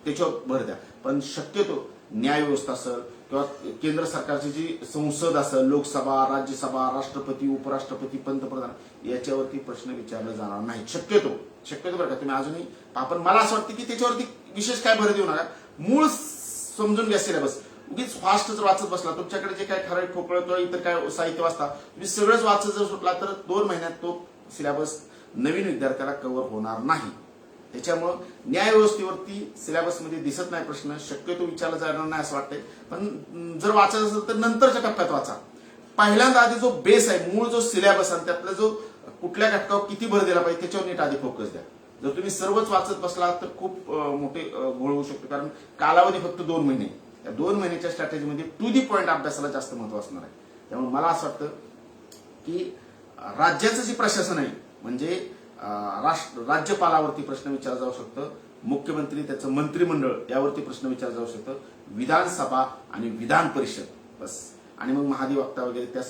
[SPEAKER 1] त्याच्यावर भर द्या. पण शक्यतो न्याय व्यवस्था असेल किंवा केंद्र सरकारची जी संसद असेल, लोकसभा, राज्यसभा, राष्ट्रपती, उपराष्ट्रपती, पंतप्रधान याच्यावरती प्रश्न विचारले जाणार नाही. शक्यतो बरं का तुम्ही अजूनही पण मला असं वाटतं की त्याच्यावरती विशेष काय भर देऊ नका. मूळ समजून घ्या सिलेबस. उगीच फास्ट जर वाचत बसला तुमच्याकडे जे काय ठराविक खोकळ किंवा इतर काय साहित्य वाचता तुम्ही सगळंच वाचत जर सुटला तर 2 महिन्यात तो सिलेबस नवीन विद्यार्थ्याला कव्हर होणार नाही. त्याच्यामुळं न्याय व्यवस्थेवरती सिलेबसमध्ये दिसत नाही प्रश्न, शक्यतो विचारला जाणार नाही असं वाटतंय. पण जर वाचायचं असेल तर नंतरच्या टप्प्यात वाचा. पहिल्यांदा आधी जो बेस आहे, मूळ जो सिलेबस आहे त्यातला जो कुठल्या घटकावर किती भर दिला पाहिजे त्याच्यावर नीट आधी फोकस द्या. जर तुम्ही सर्वच वाचत बसला तर खूप मोठे घोळ होऊ शकतो. कारण कालावधी फक्त 2 महिने. या 2 महिन्याच्या स्ट्रॅटेजीमध्ये टू दी पॉइंट अभ्यासाला जास्त महत्व असणार आहे. त्यामुळे मला असं वाटतं की राज्याचं जे प्रशासन आहे म्हणजे राज्यपालावरती प्रश्न विचारला जाऊ शकतं, मुख्यमंत्री, त्याचं मंत्रिमंडळ यावरती प्रश्न विचारला जाऊ शकतं, विधानसभा आणि विधान परिषद बस आणि मग महाधिवक्ता वगैरे त्या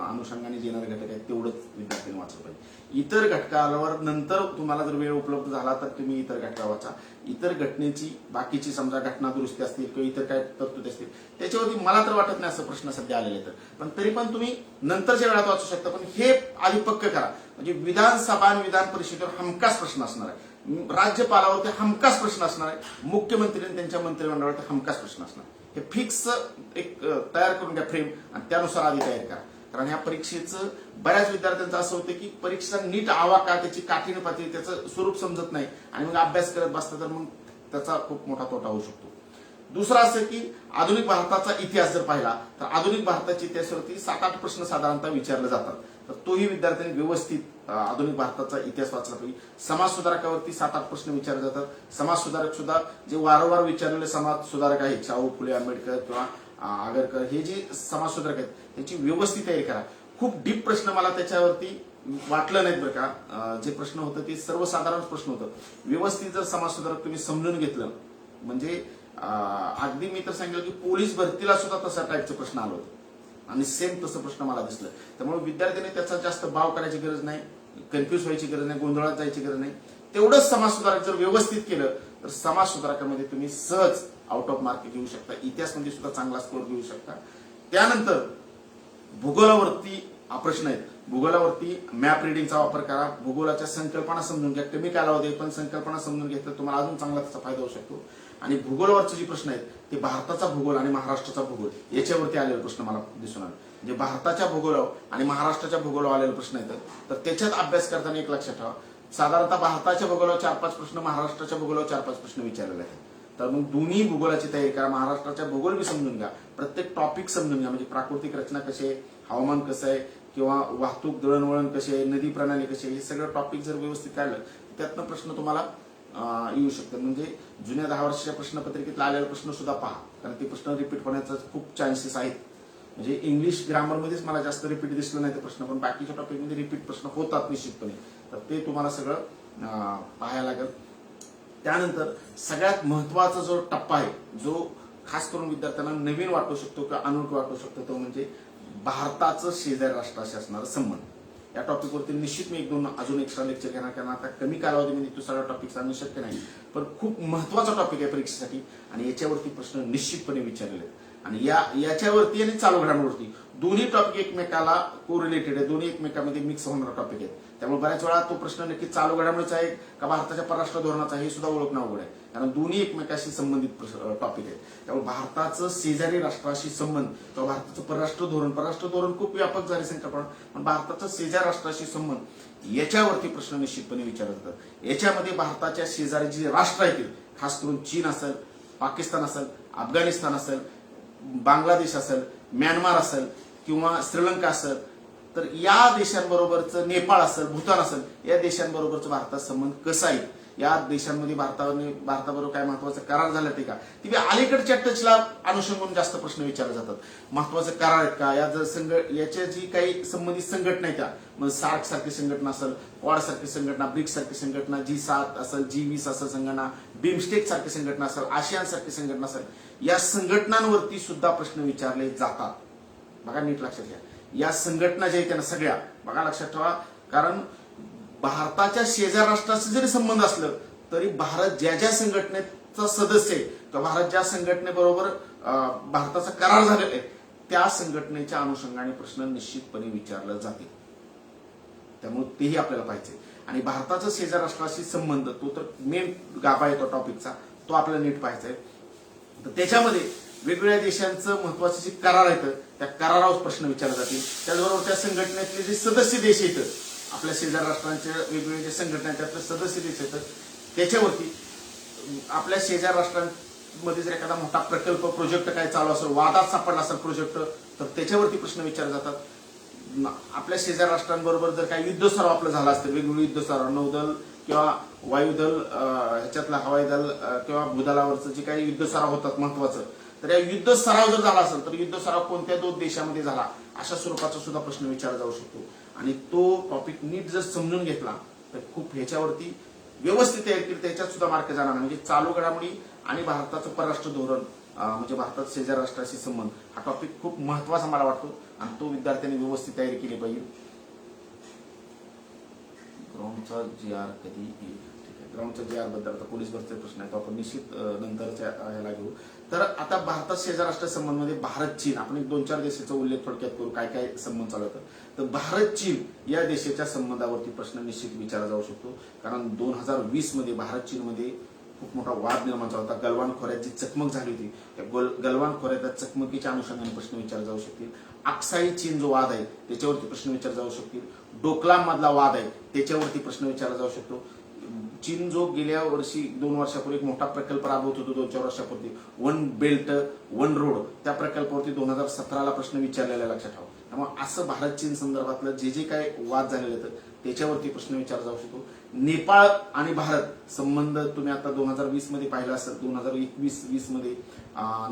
[SPEAKER 1] अनुषंगाने जे येणारे घटक आहेत तेवढंच विद्यार्थ्यांनी वाचलं पाहिजे. इतर घटकावर नंतर तुम्हाला जर वेळ उपलब्ध झाला तर तुम्ही इतर घटका वाचा. इतर घटनेची बाकीची समजा घटना दुरुस्ती असतील किंवा इतर काय तरतुदी असतील त्याच्यावरती मला तर वाटत नाही असं प्रश्न सध्या आलेले आहेत, पण तरी पण तुम्ही नंतरच्या वेळात वाचू शकता. पण हे आधी पक्क करा, म्हणजे विधानसभा आणि विधान परिषदेवर हमखास प्रश्न असणार आहे, राज्यपालावरती हमखास प्रश्न असणार आहे, मुख्यमंत्री आणि त्यांच्या मंत्रिमंडळावरती हमखास प्रश्न असणार. हे फिक्स एक तयार करून घ्या फ्रेम आणि त्यानुसार आधी तयार करा. कारण ह्या परीक्षेचं बऱ्याच विद्यार्थ्यांचं असं होतं की परीक्षेचा नीट आवाका, त्याची काठीण पातळी, त्याचं स्वरूप समजत नाही आणि मग अभ्यास करत बसता तर मग त्याचा खूप मोठा तोटा होऊ शकतो. दुसरा असं की आधुनिक भारताचा इतिहास जर पाहिला तर आधुनिक भारताच्या इतिहासावरती 7-8 प्रश्न साधारणतः विचारले जातात, तर तोही विद्यार्थ्यांनी व्यवस्थित आधुनिक भारताचा इतिहास वाचला पाहिजे. समाज सुधारकावरती 7-8 प्रश्न विचारले जातात. समाज सुधारक सुद्धा जे वारंवार विचारलेले समाज सुधारक आहेत, शाहू फुले आंबेडकर किंवा आगरकर, हे जे समाज सुधारक आहेत त्यांची व्यवस्थित तयारी करा. खूप डीप प्रश्न मला त्याच्यावरती वाटलं नाहीत बरं का. जे प्रश्न होतं ते सर्वसाधारण प्रश्न होतं. व्यवस्थित जर समाज सुधारक तुम्ही समजून घेतलं म्हणजे अगदी मी तर सांगितलं की पोलीस भरतीला सुद्धा तसा टाईपचे प्रश्न आले होते आणि सेम तसं प्रश्न मला दिसलं. त्यामुळे विद्यार्थ्यांनी त्याचा जास्त भाव करायची गरज नाही, कन्फ्युज व्हायची गरज नाही, गोंधळात जायची गरज नाही. तेवढंच समाज सुधारक जर व्यवस्थित केलं तर समाज सुधारकामध्ये तुम्ही सहज आउट ऑफ मार्क घेऊ शकता, इतिहासमध्ये सुद्धा चांगला स्कोर घेऊ शकता. त्यानंतर भूगोलावरती प्रश्न आहेत. भूगोलावरती मॅप रिडिंगचा वापर करा. भूगोलाच्या संकल्पना समजून घ्या. कमी कालावधी पण संकल्पना समजून घेतलं तुम्हाला अजून चांगला त्याचा फायदा होऊ शकतो. आणि भूगोलावरचे जे प्रश्न आहेत ते भारताचा भूगोल आणि महाराष्ट्राचा भूगोल याच्यावरती आलेले प्रश्न मला दिसून आले. म्हणजे भारताच्या भूगोलावर आणि महाराष्ट्राच्या भूगोलावर आलेले प्रश्न येतात, तर त्याच्यात अभ्यास करताना एक लक्षात ठेवा, साधारणतः भारताच्या भूगोलावर 4-5 प्रश्न, महाराष्ट्राच्या भूगोलावर 4-5 प्रश्न विचारलेले आहेत. तर मग दोन्ही भूगोलाची तयारी करा. महाराष्ट्राच्या भूगोल बी समजून घ्या, प्रत्येक टॉपिक समजून घ्या, म्हणजे प्राकृतिक रचना कशी आहे, हवामान कसं आहे, किंवा वाहतूक दळणवळण कशी आहे, नदी प्रणाली कशी आहे, हे सगळं टॉपिक जर व्यवस्थित काढलं त्यातनं प्रश्न तुम्हाला येऊ शकतात. म्हणजे जुन्या 10 वर्षाच्या प्रश्नपत्रिकेत आलेले प्रश्न सुद्धा पहा, कारण ते प्रश्न रिपीट होण्याचा खूप चान्सेस आहेत. म्हणजे इंग्लिश ग्रामरमध्येच मला जास्त रिपीट दिसलं नाही ते प्रश्न, पण बाकीच्या टॉपिकमध्ये रिपीट प्रश्न होतात निश्चितपणे, तर ते तुम्हाला सगळं पाहायला लागेल. त्यानंतर सगळ्यात महत्वाचा जो टप्पा आहे, जो खास करून विद्यार्थ्यांना नवीन वाटू शकतो किंवा अनोळखी वाटू शकतो, तो म्हणजे भारताचं शेजारी राष्ट्राशी असणारा संबंध. या टॉपिकवरती निश्चित मी 1-2 अजून एक्स्ट्रा लेक्चर घेणार, कारण आता कमी कालावधीमध्ये तो सगळा टॉपिक सांगणं शक्य नाही, पण खूप महत्वाचा टॉपिक आहे परीक्षेसाठी आणि याच्यावरती प्रश्न निश्चितपणे विचारलेले आहेत. आणि याच्यावरती आणि चालू घडामोडीवरती दोन्ही टॉपिक एकमेकाला कोरिलेटेड आहे, दोन्ही एकमेकांमध्ये मिक्स होणारा टॉपिक आहे. त्यामुळे बऱ्याच वेळा तो प्रश्न नक्की चालू घडामोडीचा आहे का भारताच्या परराष्ट्र धोरणाचा हे सुद्धा ओळखणं अवघड आहे, कारण दोन्ही एकमेकाशी संबंधित टॉपिक आहेत. त्यामुळे भारताचं शेजारी राष्ट्राशी संबंध किंवा भारताचं परराष्ट्र धोरण खूप व्यापक झाले संकल्पना, पण भारताचं शेजारी राष्ट्राशी संबंध याच्यावरती प्रश्न निश्चितपणे विचारले जातात. याच्यामध्ये भारताच्या शेजारी जी राष्ट्र आहेत, खास करून चीन असेल, पाकिस्तान असेल, अफगाणिस्तान असेल, बांगलादेश असेल, म्यानमार असेल किंवा श्रीलंका असेल, तर या देशांबरोबरचं नेपाळ असेल, भूतान असेल, या देशांबरोबरचं भारताचा संबंध कसा आहे, या देशांमध्ये भारताबरोबर काय महत्वाचे करार झाले ते का, ती अलीकडच्या टचला अनुषंगाने जास्त प्रश्न विचारले जातात. महत्वाचे करार आहेत का, याच्या जी काही संबंधित संघटना आहेत त्या, मग सार्क सारखी संघटना असेल, क्वाड सारखी संघटना, ब्रिक्स सारखी संघटना, G7 असेल, G20 असेल संघटना, बिमस्टेक सारखी संघटना असेल, आशियान सारखी संघटना असेल, या संघटनांवरती सुद्धा प्रश्न विचारले जातात. बघा नीट लक्षात घ्या, या संघटना ज्या आहेत त्यांना सगळ्या बघा लक्षात ठेवा, कारण भारताच्या शेजार राष्ट्राचे जरी संबंध असलं तरी भारत ज्या संघटनेचा सदस्य आहे किंवा भारत ज्या संघटनेबरोबर भारताचा करार झालेला आहे त्या संघटनेच्या अनुषंगाने प्रश्न निश्चितपणे विचारले जातील. त्यामुळे तेही आपल्याला पाहिजे. आणि भारताचा शेजार राष्ट्राशी संबंध तो तर मेन गाभा आहे तो टॉपिकचा, तो आपल्याला नीट पाहायचा आहे. तर त्याच्यामध्ये वेगवेगळ्या देशांचं महत्वाचे जे करार आहेत त्या करारावर प्रश्न विचारले जातील. त्याचबरोबर त्या संघटनेतले जे सदस्य देश आहेत, आपल्या शेजार राष्ट्रांच्या वेगवेगळे जे संघटना त्यातले सदस्य देश आहेत त्याच्यावरती आपल्या शेजार राष्ट्रांमध्ये जर एखादा मोठा प्रकल्प प्रोजेक्ट काय चालू असेल, वादात सापडला असेल प्रोजेक्ट, तर त्याच्यावरती प्रश्न विचारले जातात. आपल्या शेजार राष्ट्रांबरोबर जर काही युद्ध सराव आपलं झाला असेल, वेगवेगळे युद्ध सराव, नौदल किंवा वायुदल, ह्याच्यातला हवाई दल किंवा भूदलावरचं जे काही युद्ध सराव होतात महत्वाचं, तर या युद्ध सराव जर झाला असेल तर युद्ध सराव कोणत्या 2 देशामध्ये झाला अशा स्वरूपाचा सुद्धा प्रश्न विचारला जाऊ शकतो. आणि तो टॉपिक नीट जर समजून घेतला तर खूप ह्याच्यावरती व्यवस्थित तयार केली त्याच्यात सुद्धा मार्क जाणार नाही. म्हणजे चालू घडामोडी आणि भारताचं परराष्ट्र धोरण म्हणजे भारतात शेजार राष्ट्राशी संबंध हा टॉपिक खूप महत्वाचा मला वाटतो आणि तो विद्यार्थ्यांनी व्यवस्थित तयारी केली पाहिजे. ग्राउंडचा GR कधी येईल? ठीक आहे, ग्राउंडचा GR बद्दल आता पोलीस भरतीचा प्रश्न आहे तो आपण निश्चित नंतरच्या ह्याला घेऊ. तर आता भारतात शेजार राष्ट्र संबंधमध्ये भारत चीन आपण एक 2-4 देशाचा उल्लेख थोडक्यात करू काय काय संबंध चालू होतात. तर भारत चीन या देशाच्या संबंधावरती प्रश्न निश्चित विचारला जाऊ शकतो, कारण 2020 मध्ये भारत चीन मध्ये खूप मोठा वाद निर्माण झाला होता. गलवान खोऱ्यात जी चकमक झाली होती त्या गलवान खोऱ्यात चकमकीच्या अनुषंगाने प्रश्न विचारले जाऊ शकतील. अक्साई चीन जो वाद आहे त्याच्यावरती प्रश्न विचारले जाऊ शकतील. डोकलाम मधला वाद आहे त्याच्यावरती प्रश्न विचारला जाऊ शकतो. चीन जो गेल्या वर्षी 2 वर्षापूर्वी एक मोठा प्रकल्प राबवत होतो 2-4 वर्षापूर्वी वन बेल्ट वन रोड, त्या प्रकल्पावरती 2017ला प्रश्न विचारलेला लक्षात ठेवा. त्यामुळे असं भारत चीन संदर्भातलं जे जे काय वाद झालेले आहेत त्याच्यावरती प्रश्न विचारला जाऊ शकतो. नेपाळ आणि भारत संबंध तुम्ही आता 2020 मध्ये पाहिला असेल. 2021-20 मध्ये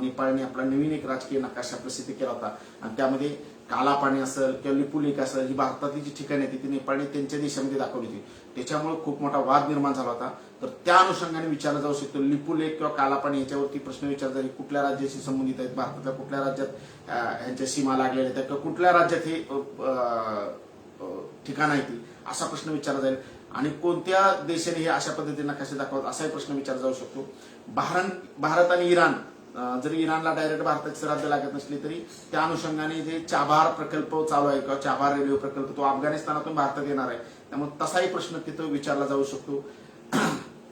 [SPEAKER 1] नेपाळने आपला नवीन एक राजकीय नकाशा प्रसिद्ध केला होता आणि त्यामध्ये कालापाणी असेल किंवा लिपुलेख असेल ही भारतातली जी ठिकाणी आहेत ती नेपाळने त्यांच्या देशामध्ये दाखवली होती. त्याच्यामुळे खूप मोठा वाद निर्माण झाला होता. तर त्या अनुषंगाने विचारला जाऊ शकतो. लिपुलेख किंवा कालापाणी याच्यावरती प्रश्न विचारला जाईल. कुठल्या राज्याशी संबंधित आहेत, भारताच्या कुठल्या राज्यात यांच्या सीमा लागलेल्या आहेत किंवा कुठल्या राज्यात हे ठिकाण आहे ती असा प्रश्न विचारला जाईल. आणि कोणत्या देशाने हे अशा पद्धतीने नकाशे दाखवत असाही प्रश्न विचारला जाऊ शकतो. भारत आणि इराण, जरी इराणला डायरेक्ट भारताची सरहद्द लागत नसली तरी त्या अनुषंगाने जे चाबार प्रकल्प चालू आहे किंवा चाबार रेल्वे प्रकल्प तो अफगाणिस्तानातून भारतात येणार आहे, त्यामुळे तसाही प्रश्न तिथं विचारला जाऊ शकतो.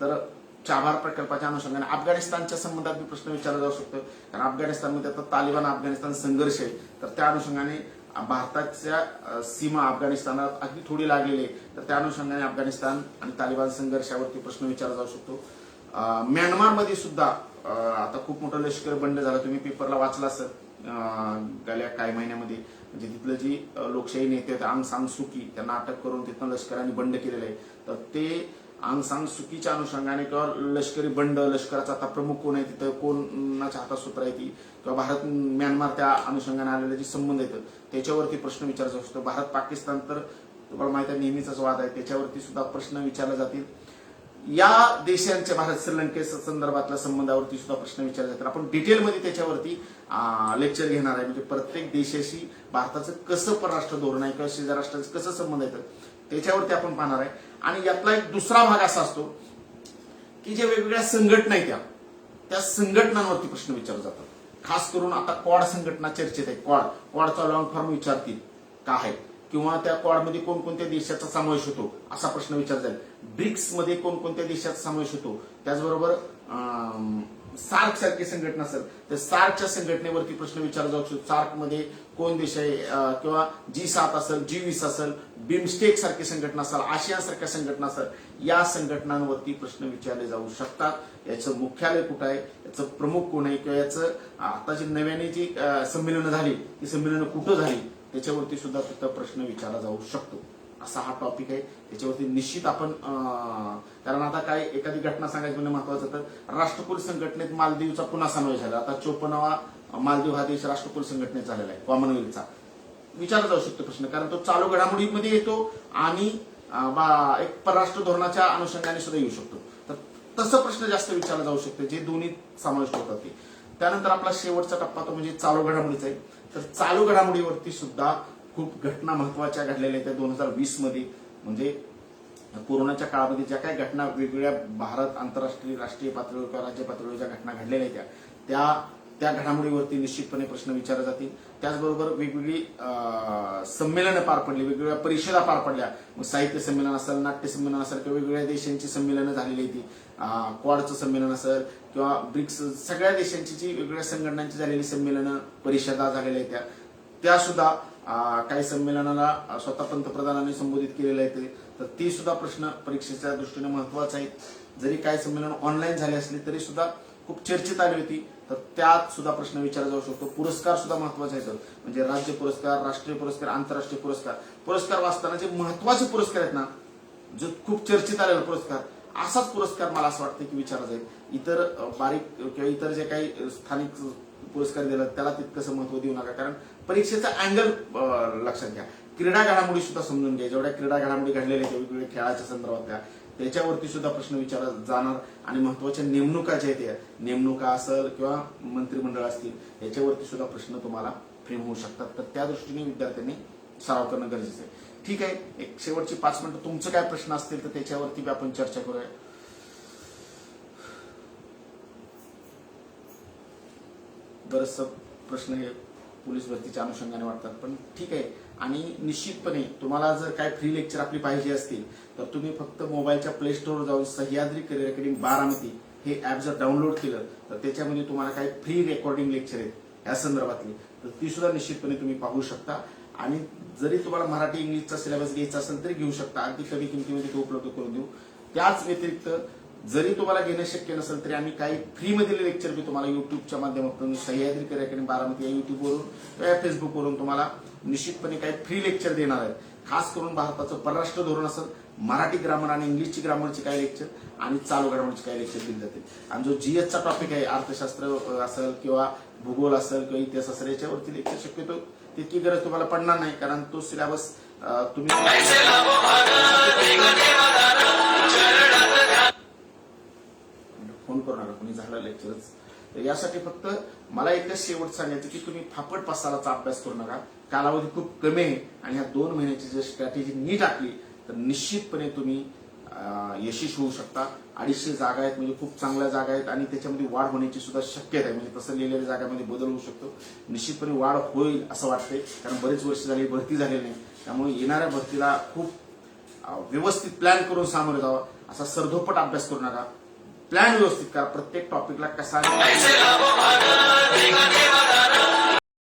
[SPEAKER 1] तर चाबार प्रकल्पाच्या अनुषंगाने अफगाणिस्तानच्या संबंधात प्रश्न विचारला जाऊ शकतो, कारण अफगाणिस्तानमध्ये आता तालिबान अफगाणिस्तान संघर्ष आहे. तर त्या अनुषंगाने भारताच्या सीमा अफगाणिस्तानात अगदी थोडी लागलेली आहे, तर त्या अनुषंगाने अफगाणिस्तान आणि तालिबान संघर्षावरती प्रश्न विचारला जाऊ शकतो. म्यानमारमध्ये सुद्धा आता खूप मोठं लष्कर बंड झालं, तुम्ही पेपरला वाचला असेल गेल्या काही महिन्यामध्ये. म्हणजे तिथलं जी लोकशाही नेते होते आंग सान सू की त्यांना अटक करून तिथनं लष्कराने बंड केलेलं आहे. तर ते आंग सान सू कीच्या अनुषंगाने किंवा लष्करी बंड, लष्कराचा आता प्रमुख कोण आहे तिथं, कोणाच्या हातात सूत्र आहे ती, किंवा भारत म्यानमार त्या अनुषंगाने आलेले जे संबंध आहेत त्याच्यावरती प्रश्न विचारला जाऊ शकतो. भारत पाकिस्तान तर तुम्हाला माहिती आहे नेहमीचाच वाद आहे, त्याच्यावरती सुद्धा प्रश्न विचारले जातील. या देशांच्या भारत श्रीलंके संदर्भातल्या संबंधावरती सुद्धा प्रश्न विचारले जातील. आपण डिटेलमध्ये त्याच्यावरती लेक्चर घेणार आहे. म्हणजे प्रत्येक देशाशी भारताचं कसं परराष्ट्र धोरण आहे किंवा शेजार राष्ट्राचं कसं संबंध येतं त्याच्यावरती आपण पाहणार आहे. आणि यातला एक दुसरा भाग असा असतो की जे वेगवेगळ्या संघटना आहेत त्या संघटनांवरती प्रश्न विचारले जातात. खास करून आता क्वाड संघटना चर्चेत आहे. क्वाडचा लॉंग फॉर्म विचारतील का आहे, किंवा त्या क्वाडमध्ये कोणकोणत्या देशाचा समावेश होतो असा प्रश्न विचारला जाईल. ब्रिक्स मध्ये कोणकोणत्या देशाचा समावेश होतो, त्याचबरोबर सार्क सारखी संघटना असेल तर सार्कच्या संघटनेवरती प्रश्न विचारला जाऊ शकतो. सार्क मध्ये कोण देश आहे, किंवा G7 असेल, G20 असेल, बिमस्टेक सारखी संघटना असेल, आशियान सारख्या संघटना असेल, या संघटनांवरती प्रश्न विचारले जाऊ शकतात. याचं मुख्यालय कुठं आहे, याचं प्रमुख कोण आहे, किंवा याचं आता जी नव्याने जी संमेलनं झाली ती संमेलनं कुठं झाली त्याच्यावरती सुद्धा तिथं प्रश्न विचारला जाऊ शकतो. असा हा टॉपिक आहे. त्याच्यावरती निश्चित आपण कारण आता काय एखादी घटना सांगायची म्हणजे महत्वाचं तर राष्ट्रकुल संघटनेत मालदीवचा पुन्हा समावेश झाला. आता 54वा मालदीव हा देश राष्ट्रकुल संघटनेत झालेला आहे, कॉमनवेल्थचा. विचारला जाऊ शकतो प्रश्न, कारण तो चालू घडामोडीमध्ये येतो आणि एक परराष्ट्र धोरणाच्या अनुषंगाने सुद्धा येऊ शकतो. तर तसं प्रश्न जास्त विचारला जाऊ शकतो जे दोन्ही समाविष्ट होतात ते. त्यानंतर आपला शेवटचा टप्पा तो म्हणजे चालू घडामोडीचा आहे. तर चालू घडामोडीवरती सुद्धा खूप घटना महत्वाच्या घडलेल्या आहेत 2020 मध्ये. म्हणजे कोरोनाच्या काळामध्ये ज्या काही घटना वेगवेगळ्या भारत, आंतरराष्ट्रीय, राष्ट्रीय पातळीवर किंवा राज्य पातळीवर ज्या घटना घडलेल्या आहेत त्या घडामोडीवरती निश्चितपणे प्रश्न विचारले जातील. त्याचबरोबर वेगवेगळी संमेलनं पार पडली, वेगवेगळ्या परिषदा पार पडल्या. मग साहित्य संमेलन असेल, नाट्य संमेलन असेल, किंवा वेगवेगळ्या देशांची संमेलनं झालेली होती. क्वाडचं संमेलन असेल किंवा ब्रिक्स, सगळ्या देशांची जी वेगवेगळ्या संघटनांची झालेली संमेलनं, परिषदा झालेल्या आहेत त्या सुद्धा काही संमेलनाला स्वतः पंतप्रधानांनी संबोधित केलेलं आहे. तर ती सुद्धा प्रश्न परीक्षेच्या दृष्टीने महत्वाचा आहे. जरी काही संमेलन ऑनलाईन झाले असले तरी सुद्धा खूप चर्चेत आली होती, तर त्यात सुद्धा प्रश्न विचारला जाऊ शकतो. पुरस्कार सुद्धा महत्वाचे आहेत, म्हणजे राज्य पुरस्कार, राष्ट्रीय पुरस्कार, आंतरराष्ट्रीय पुरस्कार वाचताना जे महत्वाचे पुरस्कार आहेत ना, जो खूप चर्चेत आलेला पुरस्कार, असाच पुरस्कार मला असं वाटतं की विचारला जाईल. इतर बारीक किंवा इतर जे काही स्थानिक पुरस्कार दिला त्याला तितकंसं महत्व देऊ नका, कारण परीक्षेचा अँगल लक्षात घ्या. क्रीडा घडामोडी सुद्धा समजून घ्या. जेवढ्या क्रीडा घडामोडी घडलेल्या आहेत वेगवेगळ्या खेळाच्या संदर्भातल्या त्याच्यावरती सुद्धा प्रश्न विचारला जाणार आणि महत्वाच्या नेमणुका ज्या आहेत त्या नेमणुका असेल किंवा मंत्रिमंडळ असतील याच्यावरती सुद्धा प्रश्न तुम्हाला फ्रेम होऊ शकतात. तर त्या दृष्टीने विद्यार्थ्यांनी सराव करणं गरजेचं आहे. ठीक आहे, एक शेवटची 5 मिनिटं तुमचं काय प्रश्न असतील तर त्याच्यावरती बी आपण चर्चा करूया. बरेचसे प्रश्न हे पोलीस भरतीच्या अनुषंगाने वाटतात, पण ठीक आहे. आणि निश्चितपणे तुम्हाला जर काय फ्री लेक्चर आपली पाहिजे असतील तर तुम्ही फक्त मोबाईलच्या प्ले स्टोअरवर जाऊन सह्याद्री करिअर अकॅडमी बारामती हे ऍप जर डाउनलोड केलं तर त्याच्यामध्ये तुम्हाला काही फ्री रेकॉर्डिंग लेक्चर आहेत या संदर्भातली, तर ती सुद्धा निश्चितपणे तुम्ही पाहू शकता. आणि जरी तुम्हाला मराठी इंग्लिशचा सिलेबस घ्यायचा असेल तरी घेऊ शकता, अगदी कमी किमतीमध्ये तो उपलब्ध करून देऊ. त्याच व्यतिरिक्त जरी तुम्हाला घेणं शक्य नसेल तरी आम्ही काही फ्री मधील लेक्चर बी तुम्हाला युट्यूबच्या माध्यमातून सह्याद्री करिअर अकॅडमी बारामती या युट्यूबवरून किंवा फेसबुकवरून तुम्हाला निश्चितपणे काही फ्री लेक्चर देणार आहेत. खास करून भारताचं परराष्ट्र धोरण असेल, मराठी ग्रामर आणि इंग्लिशची ग्रामरची काही लेक्चर आणि चालू घडामोडीची काही लेक्चर दिले जातील. आणि जो जीएसचा टॉपिक आहे अर्थशास्त्र असेल किंवा भूगोल असेल किंवा इतिहास असेल याच्यावरती लेक्चर शक्यतो तितकी गरज तुम्हाला पडणार नाही, कारण तो सिलेबस तुम्ही फोन करू नका कोणी झालं लेक्चरच. तर यासाठी फक्त मला एकच शेवट सांगायचं की तुम्ही फापट पासालाचा अभ्यास करू नका. कालावधी खूप कमी आहे आणि ह्या 2 महिन्याची जर स्ट्रॅटेजी नीट आखली तर निश्चितपणे तुम्ही यशस्वी होऊ शकता. 250 जागा आहेत म्हणजे खूप चांगल्या जागा आहेत आणि त्याच्यामध्ये वाढ होण्याची सुद्धा शक्यता आहे. म्हणजे तसं लिहिलेल्या जागामध्ये बदल होऊ शकतो. निश्चितपणे वाढ होईल असं वाटतंय, कारण बरेच वर्ष झाली भरती झालेली नाही. त्यामुळे येणाऱ्या भरतीला खूप व्यवस्थित प्लॅन करून सामोरे जावं. असा सरधोपट अभ्यास करू नका, प्लॅन व्यवस्थित करा. प्रत्येक टॉपिकला कसा